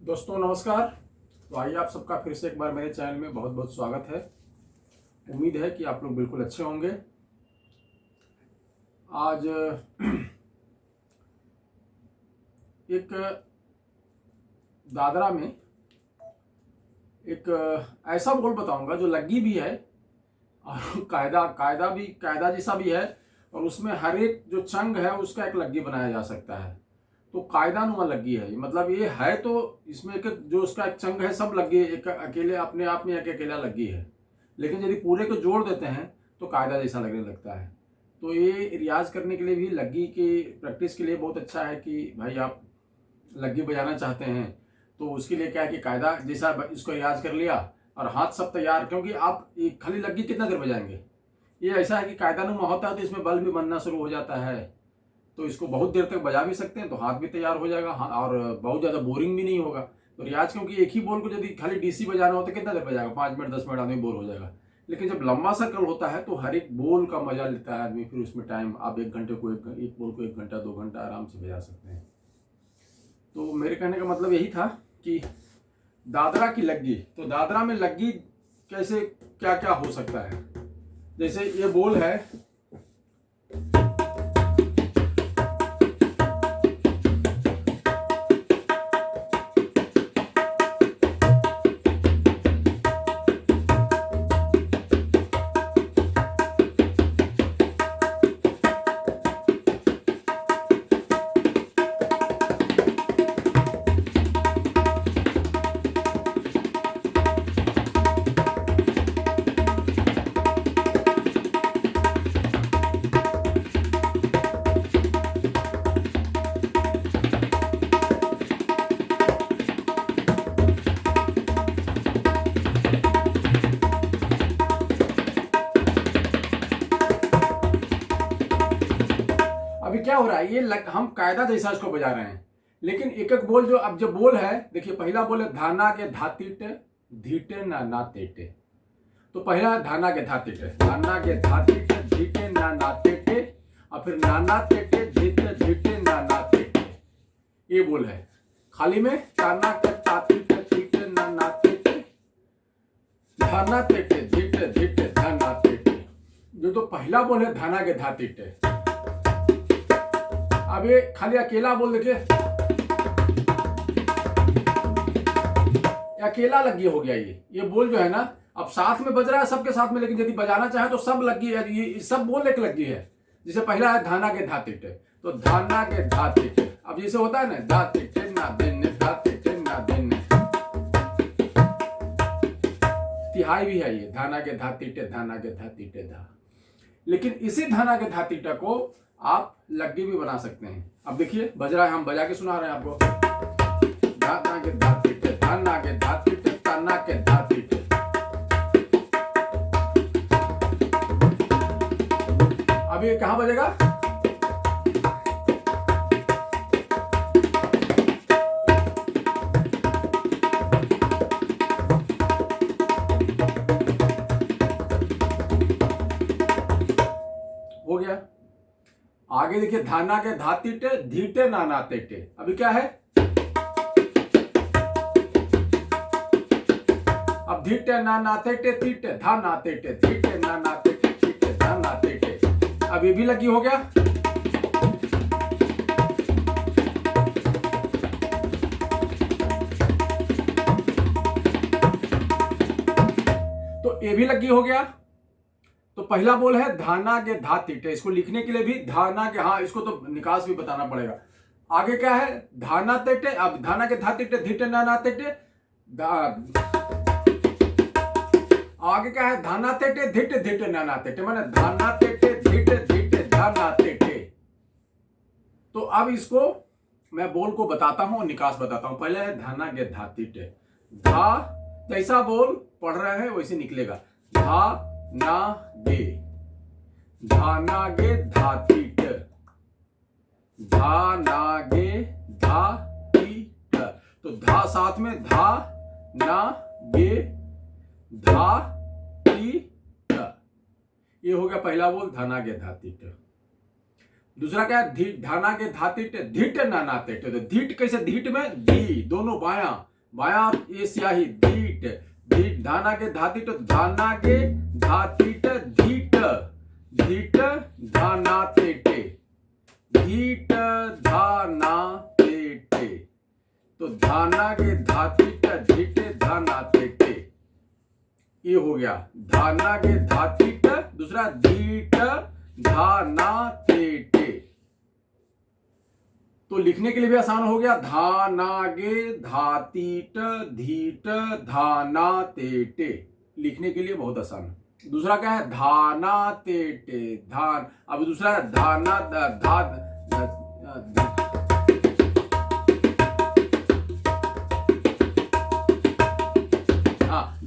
दोस्तों नमस्कार। तो आइए आप सबका फिर से एक बार मेरे चैनल में बहुत बहुत स्वागत है। उम्मीद है कि आप लोग बिल्कुल अच्छे होंगे। आज एक दादरा में एक ऐसा बोल बताऊंगा जो लग्गी भी है और कायदा जैसा भी है, और उसमें हर एक जो चंग है उसका एक लग्गी बनाया जा सकता है। तो कायदानुमा लग्गी है, मतलब ये है तो इसमें एक जो उसका एक चंग है सब लग्गी एक अकेले अपने आप में एक अकेला लग्गी है, लेकिन यदि पूरे को जोड़ देते हैं तो कायदा जैसा लगने लगता है। तो ये रियाज करने के लिए भी लग्गी की प्रैक्टिस के लिए बहुत अच्छा है कि भाई आप लग्गी बजाना चाहते हैं तो उसके लिए क्या है कि कायदा जैसा इसको रियाज कर लिया और हाथ सब तैयार, क्योंकि आप एक खाली लग्गी कितना देर बजाएंगे। ये ऐसा है कि कायदानुमा होता है तो इसमें बल भी बनना शुरू हो जाता है, तो इसको बहुत देर तक बजा भी सकते हैं तो हाथ भी तैयार हो जाएगा और बहुत ज़्यादा बोरिंग भी नहीं होगा। तो रियाज क्योंकि एक ही बोल को यदि खाली डीसी बजाना हो तो कितना देर बजाएगा, 5 मिनट 10 मिनट आदमी बोर हो जाएगा। लेकिन जब लंबा सर्कल होता है तो हर एक बोल का मजा लेता है आदमी, फिर उसमें टाइम आप एक घंटे को एक बोल को 1 घंटा 2 घंटा आराम से बजा सकते हैं। तो मेरे कहने का मतलब यही था कि दादरा की लग्गी, तो दादरा में लग्गी कैसे क्या क्या हो सकता है। जैसे ये बोल है, अभी क्या हो रहा है, हम कायदा जैसा इसको बजा रहे हैं, लेकिन एक एक बोल जो अब जो बोल है, देखिए पहला बोल है धाना के धातीटे धीटे ना नातेटे। तो पहला धाना के धातीटे, धाना के धातीटे धीटे ना नातेटे, और फिर नाना तेटे धीटे धीटे ना नातेटे। ये बोल है खाली में, धाना के धातीटे धीटे ना नातेटे, धाना तेटे धीटे धीटे धाना तेटे। जो तो पहला बोल है धाना के धातीटे। अब ये खाली अकेला बोल देखिए, अकेला लग्गी हो गया। ये बोल जो है ना अब साथ में बज रहा है सबके साथ में, लेकिन यदि बजाना चाहे तो सब लग्गी है, ये सब बोल एक लग्गी है। जैसे पहला है धाना के धातीटे, तो धाना के धातीटे। अब जैसे होता है ना धातीटे ना देने धातीटे ना देने, तिहाई भी है ये धाना के धातीटे धाना के धातीटे धा। लेकिन इसी धाना के धातीटा को आप लग्गी भी बना सकते हैं। अब देखिए बज रहा है, हम बजा के सुना रहे हैं आपको, धाना के धातीटे धाना के धातीटे धाना के धातीटे। अब ये कहां बजेगा, हो गया। आगे देखिए धाना के धातीटे धीटे ना नातेटे। अभी क्या है, अब धीटे ना नातेटे तीटे धा नातेटे धीटे ना नातेटे तीटे धा नातेटे। अब ये भी लगी हो गया। तो ये भी लगी हो गया। तो पहला बोल है धाना के धातीटे, इसको लिखने के लिए भी धाना के, हाँ इसको तो निकास भी बताना पड़ेगा। आगे क्या है धाना तेटे, अब धाना के धातीटे धीटे ना नातेटे। आगे क्या है धाना तेटे धीटे धीटे ना नातेटे, माने धाना तेटे धीटे धीटे धाना तेटे। तो अब इसको मैं बोल को बताता हूं और निकास बताता हूं। पहले है धाना के धातीटे, धा जैसा बोल पढ़ रहे हैं वैसे निकलेगा, धा ना गे, धाना गे धातीट, धाना गे धातीट। तो धा साथ में, धा ना गे धातीट। ये हो गया पहला बोल धाना गे धातीट। दूसरा क्या है धाना के धातीट धीट ना नातेट। तो धीट कैसे, धीट में धी दोनों बायां, बायां ये स्याही धीट धीट धाना के धातिट धाना के धातिट धीट धीट धाना तेटे धीट धाना तेटे। तो धाना के धातिट धीट धाना तेटे ये हो गया धाना के धातिट, दूसरा धीट धाना तेटे। तो लिखने के लिए भी आसान हो गया धानागे धातीट धीट धाना तेटे, लिखने के लिए बहुत आसान है। दूसरा क्या है धाना तेटे धान। अब दूसरा है धाना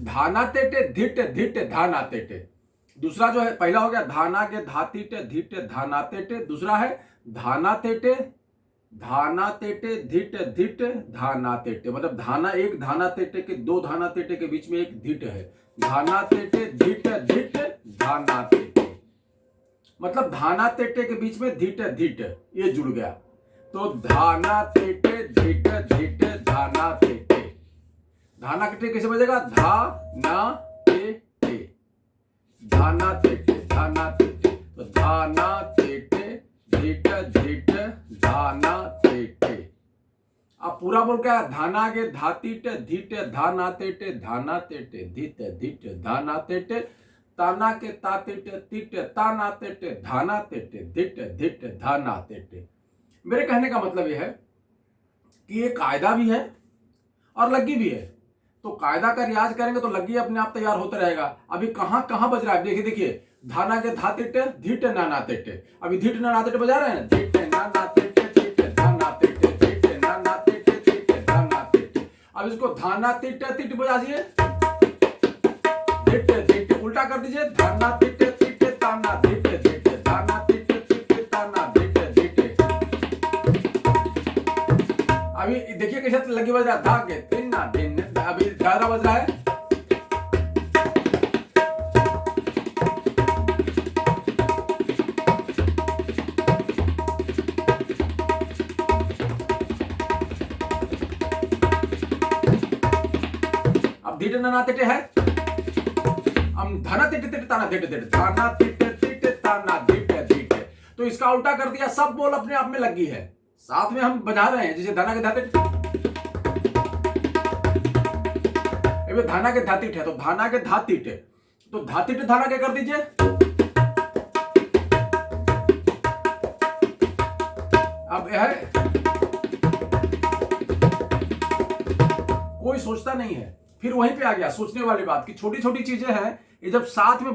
धाना तेटे धीट धीट धाना तेटे। दूसरा जो है पहला हो गया धाना के धातीट धीट धाना तेटे, दूसरा है धाना तेटे धीट धीट धाना तेटे। मतलब धाना एक धाना तेटे के दो धाना तेटे के बीच में एक धीट है, धाना तेटे धीट धीट धाना तेटे। मतलब धाना तेटे के बीच में धीट धीट ये जुड़ गया। तो धाना तेटे धीट धीट धाना तेटे। धाना तेटे कैसे बजेगा धाना तेटे धाना तेटे धाना तेटे। तो धाना तेटे धीट धीट धाना तेटे। अब पूरा बोल क्या है धाना के धातीट धीट धाना तेटे धाना तेटे धीट धीट धाना तेटे ताना के तातीट तीट ताना तेटे धाना तेटे धीट धीट धाना तेटे। मेरे कहने का मतलब यह है कि ये कायदा भी है और लग्गी भी है। तो कायदा का रियाज करेंगे तो लग्गी अपने आप तैयार होता रहेगा। अभी कहां कहां बज रहा है देखिए देखिए धाना के धातिट धीट नाना तेटे। अभी धीट नाना तेटे बजा रहे हैं धीट नाना तेटे धीट धाना तेटे धीट नाना तेटे धीट धाना तेटे। अब इसको धाना तीट तीट बजा दिए धीट धीट, उल्टा कर दीजिए धाना तीट तीट ताना धीट धीट धाना तीट तीट ताना धीट धीट। अभी देखिए कैसे लगी बज रहा है धागे तीन ना दिन। अभी धारा बज रहा है धीट नाना तेटे है। हम धना तेटे तेटे ताना तेटे तेटे ताना तेटे तेटे ताना धीट धीट। तो इसका उल्टा कर दिया, सब बोल अपने आप में लगी है, साथ में हम बजा रहे हैं। जैसे धना के धातिट, धाना के धातिट है तो धाना के धातिट, तो धातिट धाना के कर दीजिए। अब यह कोई सोचता नहीं है, फिर वहीं पे आ गया सोचने वाली बात कि छोटी छोटी चीजें हैं, ये जब साथ में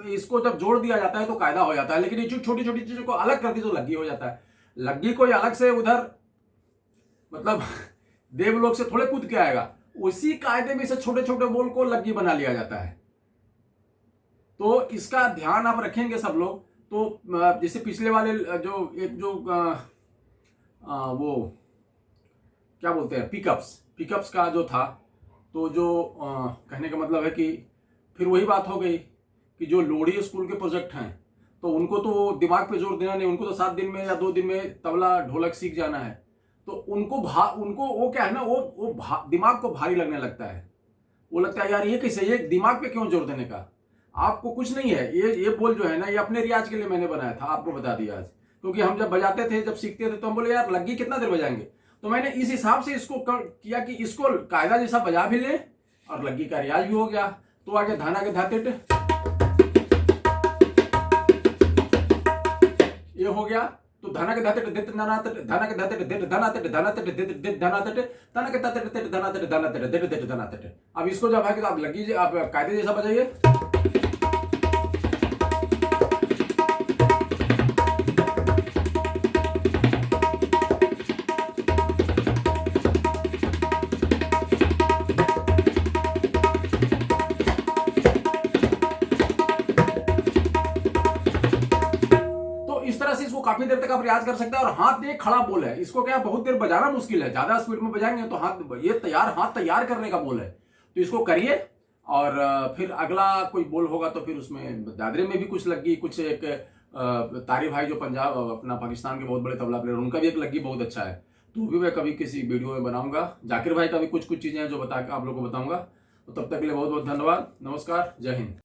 इसको जब जोड़ दिया जाता है तो कायदा हो जाता है। लेकिन ये छोटी छोटी चीजों को अलग कर दी तो लग्गी हो जाता है। लग्गी कोई अलग से उधर मतलब देवलोक से थोड़े कूद के आएगा, उसी कायदे में से छोटे छोटे बोल को लग्गी बना लिया जाता है। तो इसका ध्यान आप रखेंगे सब लोग। तो जैसे पिछले वाले जो एक जो वो क्या बोलते हैं पिकअप्स का जो था, तो जो कहने का मतलब है कि फिर वही बात हो गई कि जो लोढ़ी स्कूल के प्रोजेक्ट हैं तो उनको तो दिमाग पे जोर देना नहीं, उनको तो 7 दिन में या 2 दिन में तबला ढोलक सीख जाना है। तो उनको वो क्या है ना, वो दिमाग को भारी लगने लगता है। वो लगता है यार ये कैसे, ये दिमाग पे क्यों जोर देने का, आपको कुछ नहीं है। ये बोल जो है ना, ये अपने रियाज के लिए मैंने बनाया था, आपको बता दिया आज। क्योंकि हम जब बजाते थे, जब सीखते थे तो हम बोले यार लग्गी कितना देर बजाएंगे, तो मैंने इस हिसाब से इसको किया कि इसको कायदा जैसा बजा भी ले और लग्गी का रियाज भी हो गया। तो आगे धाना के धातिट ये हो गया। तो धाना के धातिट दिट धाना तिट धाना के धातिट दिट धाना तिट धाना तिट दिट दिट धाना तिट धाना के धातिट तिट धाना तिट धाना तिट दिट दिट धाना तिट। अब इसको जब है कि तो आप लग्गी आप कायदे जैसा बजाइए। काफी देर तक आप रियाज कर सकते हैं। और हाथ एक खड़ा बोल है, इसको क्या बहुत देर बजाना मुश्किल है, ज्यादा स्पीड में बजाएंगे तो हाथ तैयार करने का बोल है। तो इसको करिए और फिर अगला कोई बोल होगा तो फिर उसमें दादरे में भी कुछ लग्गी, कुछ एक तारी भाई जो पंजाब अपना पाकिस्तान के बहुत बड़े तबला प्लेयर, उनका भी एक लग्गी बहुत अच्छा है। तो भी मैं कभी किसी वीडियो में बनाऊंगा। जाकिर भाई का भी कुछ कुछ चीज़ें हैं जो बता के आप लोगों को बताऊंगा। तो तब तक के लिए बहुत बहुत धन्यवाद। नमस्कार, जय हिंद।